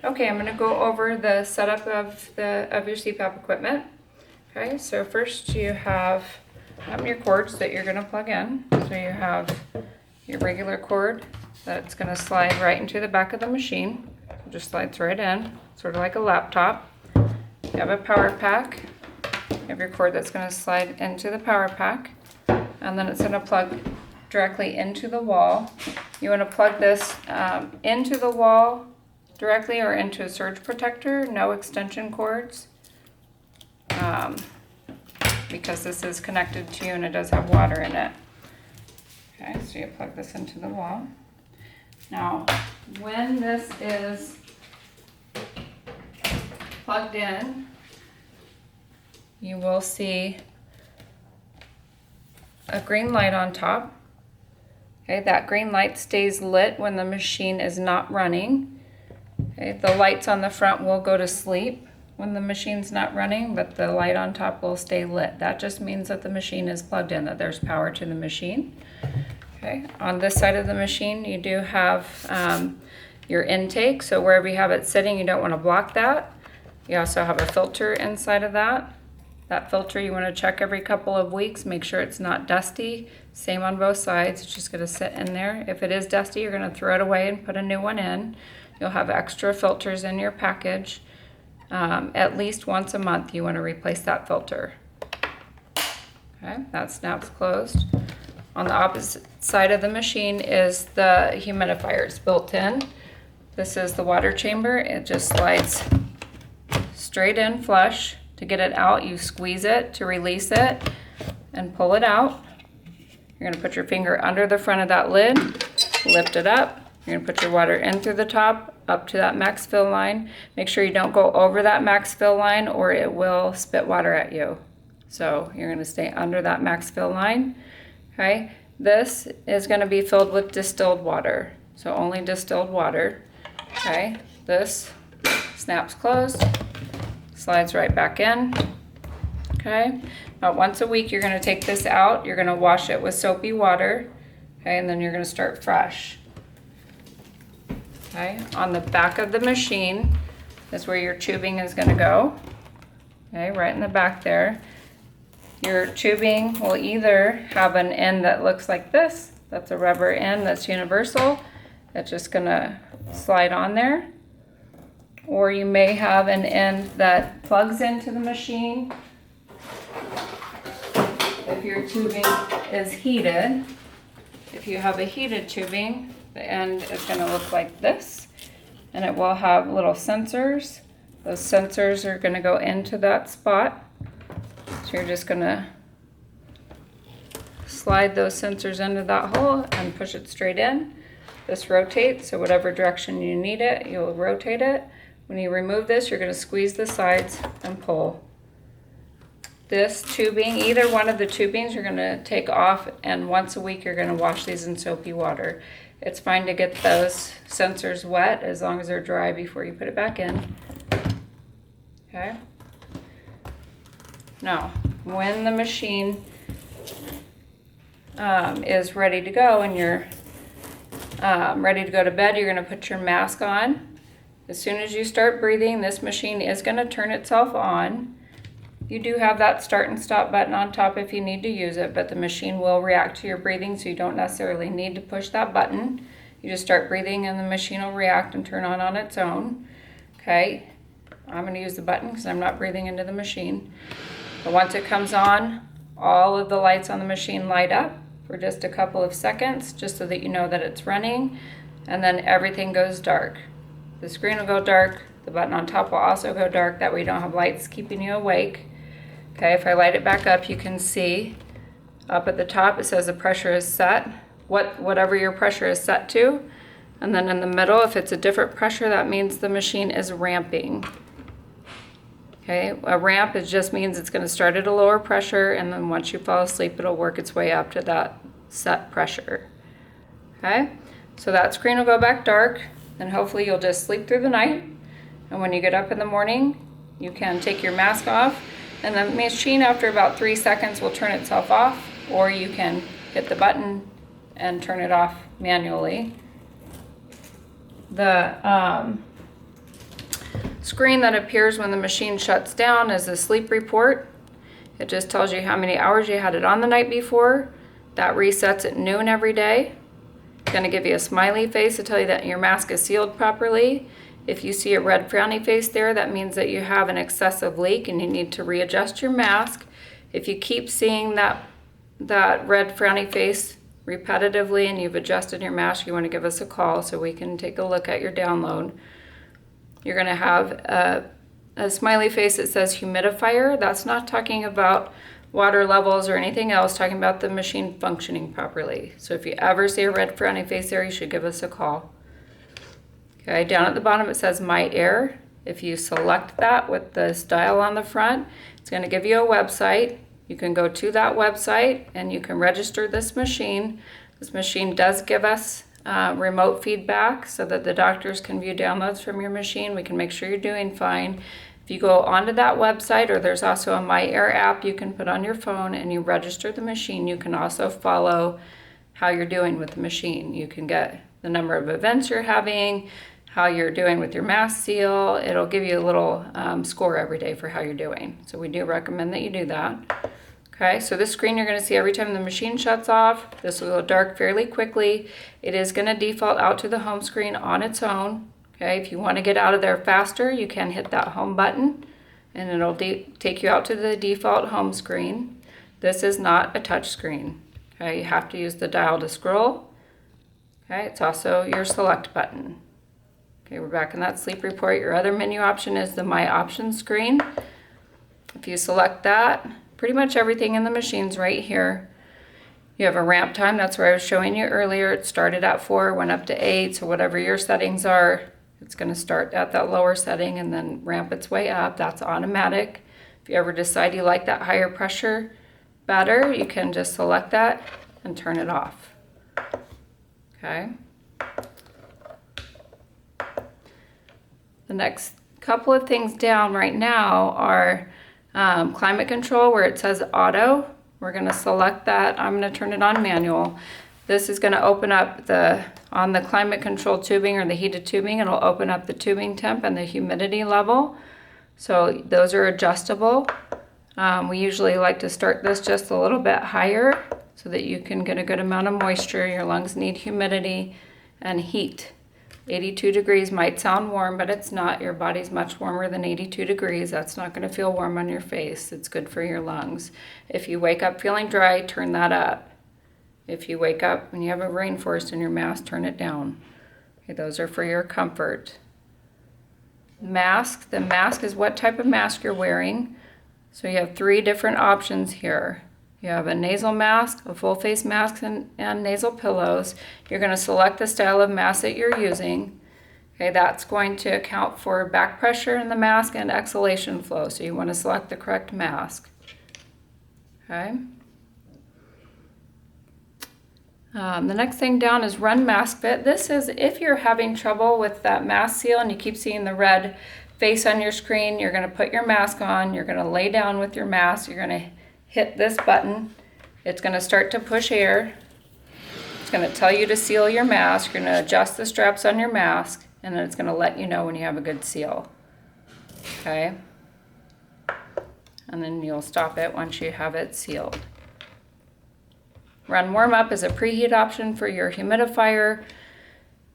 Okay, I'm going to go over the setup of your CPAP equipment. Okay, so first you have your cords that you're going to plug in. So you have your regular cord that's going to slide right into the back of the machine. It just slides right in, sort of like a laptop. You have a power pack. You have your cord that's going to slide into the power pack, and then it's going to plug directly into the wall. You want to plug this into the wall directly or into a surge protector, no extension cords, because this is connected to you and it does have water in it. Okay, so you plug this into the wall. Now, when this is plugged in, you will see a green light on top. Okay, that green light stays lit when the machine is not running. Okay, the lights on the front will go to sleep when the machine's not running, but the light on top will stay lit. That just means that the machine is plugged in, that there's power to the machine. Okay, on this side of the machine, you do have your intake. So wherever you have it sitting, you don't want to block that. You also have a filter inside of that. That filter you want to check every couple of weeks, make sure it's not dusty. Same on both sides, it's just going to sit in there. If it is dusty, you're going to throw it away and put a new one in. You'll have extra filters in your package. At least once a month you want to replace that filter. Okay, that snap's closed. On the opposite side of the machine is the humidifier. It's built in. This is the water chamber. It just slides straight in flush. To get it out, you squeeze it to release it and pull it out. You're going to put your finger under the front of that lid, lift it up. You're going to put your water in through the top, up to that max fill line. Make sure you don't go over that max fill line or it will spit water at you. So you're going to stay under that max fill line. Okay, this is going to be filled with distilled water. So only distilled water. Okay, this snaps closed, slides right back in. Okay, about once a week you're going to take this out. You're going to wash it with soapy water. Okay, and then you're going to start fresh. Okay, on the back of the machine is where your tubing is going to go. Okay, right in the back there. Your tubing will either have an end that looks like this. That's a rubber end that's universal. That's just going to slide on there. Or you may have an end that plugs into the machine. If your tubing is heated, if you have a heated tubing, the end is going to look like this, and it will have little sensors. Those sensors are going to go into that spot. So you're just going to slide those sensors into that hole and push it straight in. This rotates, so whatever direction you need it, you'll rotate it. When you remove this, you're going to squeeze the sides and pull. This tubing, either one of the tubings, you're going to take off, and once a week you're going to wash these in soapy water. It's fine to get those sensors wet as long as they're dry before you put it back in. Okay. Now, when the machine is ready to go and you're ready to go to bed, you're going to put your mask on. As soon as you start breathing, this machine is going to turn itself on. You do have that start and stop button on top if you need to use it, but the machine will react to your breathing, so you don't necessarily need to push that button. You just start breathing and the machine will react and turn on its own. Okay, I'm going to use the button because I'm not breathing into the machine. But once it comes on, all of the lights on the machine light up for just a couple of seconds, just so that you know that it's running, and then everything goes dark. The screen will go dark, the button on top will also go dark, that way you don't have lights keeping you awake. Okay, if I light it back up, you can see up at the top it says the pressure is set, whatever your pressure is set to. And then in the middle, if it's a different pressure, that means the machine is ramping. Okay, a ramp just means it's going to start at a lower pressure, and then once you fall asleep, it'll work its way up to that set pressure. Okay, so that screen will go back dark, and hopefully you'll just sleep through the night. And when you get up in the morning, you can take your mask off, and the machine after about 3 seconds will turn itself off, or you can hit the button and turn it off manually. The screen that appears when the machine shuts down is a sleep report. It just tells you how many hours you had it on the night before. That resets at noon every day. It's going to give you a smiley face to tell you that your mask is sealed properly. If you see a red frowny face there, that means that you have an excessive leak and you need to readjust your mask. If you keep seeing that red frowny face repetitively and you've adjusted your mask, you want to give us a call so we can take a look at your download. You're going to have a smiley face that says humidifier. That's not talking about water levels or anything else, talking about the machine functioning properly. So if you ever see a red frowny face there, you should give us a call. Okay, down at the bottom it says My Air. If you select that with this dial on the front, it's going to give you a website. You can go to that website and you can register this machine. This machine does give us remote feedback so that the doctors can view downloads from your machine. We can make sure you're doing fine. If you go onto that website, or there's also a My Air app you can put on your phone and you register the machine, you can also follow how you're doing with the machine. You can get the number of events you're having, how you're doing with your mask seal. It'll give you a little score every day for how you're doing. So we do recommend that you do that. Okay, so this screen you're going to see every time the machine shuts off. This will go dark fairly quickly. It is going to default out to the home screen on its own. Okay, if you want to get out of there faster, you can hit that home button and it'll take you out to the default home screen. This is not a touch screen. Okay, you have to use the dial to scroll. Okay, it's also your select button. Okay, we're back in that sleep report. Your other menu option is the My Options screen. If you select that, pretty much everything in the machine's right here. You have a ramp time, that's where I was showing you earlier. It started at 4, went up to 8, so whatever your settings are, it's going to start at that lower setting and then ramp its way up. That's automatic. If you ever decide you like that higher pressure better, you can just select that and turn it off. Okay. The next couple of things down right now are climate control, where it says auto. We're going to select that. I'm going to turn it on manual. This is going to open up on the climate control tubing or the heated tubing, it'll open up the tubing temp and the humidity level. So those are adjustable. We usually like to start this just a little bit higher so that you can get a good amount of moisture. Your lungs need humidity and heat. 82 degrees might sound warm, but it's not. Your body's much warmer than 82 degrees. That's not going to feel warm on your face. It's good for your lungs. If you wake up feeling dry, turn that up. If you wake up and you have a rainforest in your mask, turn it down. Okay, those are for your comfort. Mask. The mask is what type of mask you're wearing. So you have 3 different options here. You have a nasal mask, a full face mask, and nasal pillows. You're going to select the style of mask that you're using. Okay, that's going to account for back pressure in the mask and exhalation flow. So you want to select the correct mask. Okay. The next thing down is run mask fit. This is if you're having trouble with that mask seal and you keep seeing the red face on your screen, you're going to put your mask on, you're going to lay down with your mask, you're going to hit this button. It's going to start to push air. It's going to tell you to seal your mask. You're going to adjust the straps on your mask, and then it's going to let you know when you have a good seal. Okay? And then you'll stop it once you have it sealed. Run warm up is a preheat option for your humidifier.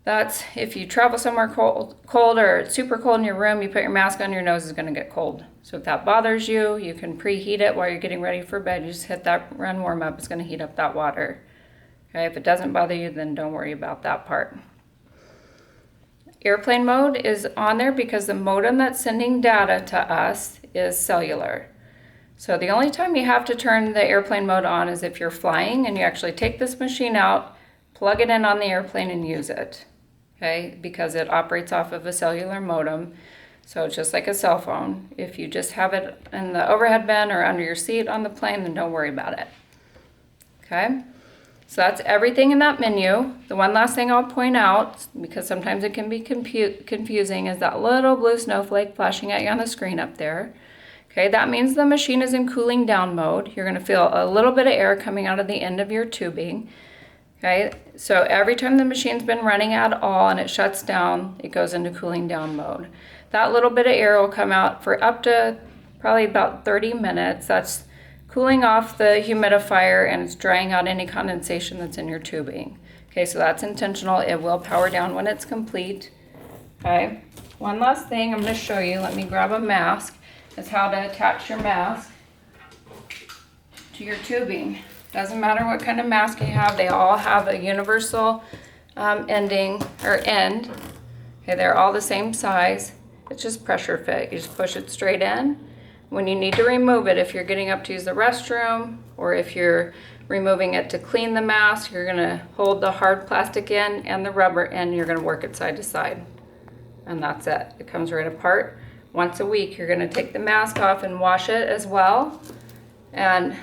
That's if you travel somewhere cold or it's super cold in your room, you put your mask on, your nose is going to get cold. So if that bothers you, you can preheat it while you're getting ready for bed. You just hit that run warm up. It's going to heat up that water. Okay, if it doesn't bother you, then don't worry about that part. Airplane mode is on there because the modem that's sending data to us is cellular. So the only time you have to turn the airplane mode on is if you're flying and you actually take this machine out, plug it in on the airplane and use it. Okay, because it operates off of a cellular modem. So it's just like a cell phone. If you just have it in the overhead bin or under your seat on the plane, then don't worry about it. Okay, so that's everything in that menu. The one last thing I'll point out, because sometimes it can be confusing, is that little blue snowflake flashing at you on the screen up there. Okay, that means the machine is in cooling down mode. You're going to feel a little bit of air coming out of the end of your tubing. Okay, so every time the machine's been running at all and it shuts down, it goes into cooling down mode. That little bit of air will come out for up to probably about 30 minutes. That's cooling off the humidifier and it's drying out any condensation that's in your tubing. Okay, so that's intentional. It will power down when it's complete. Okay, one last thing I'm going to show you. Let me grab a mask. Is how to attach your mask to your tubing. Doesn't matter what kind of mask you have, they all have a universal ending or end. Okay, they're all the same size. It's just pressure fit. You just push it straight in. When you need to remove it, if you're getting up to use the restroom or if you're removing it to clean the mask, you're gonna hold the hard plastic end and the rubber end, you're gonna work it side to side. And that's it. It comes right apart. Once a week, you're gonna take the mask off and wash it as well. And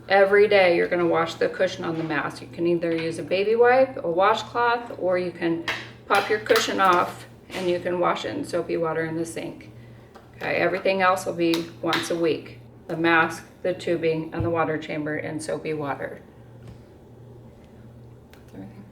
every day you're going to wash the cushion on the mask. You can either use a baby wipe, a washcloth, or you can pop your cushion off and you can wash it in soapy water in the sink. Okay, everything else will be once a week. The mask, the tubing, and the water chamber in soapy water. That's everything.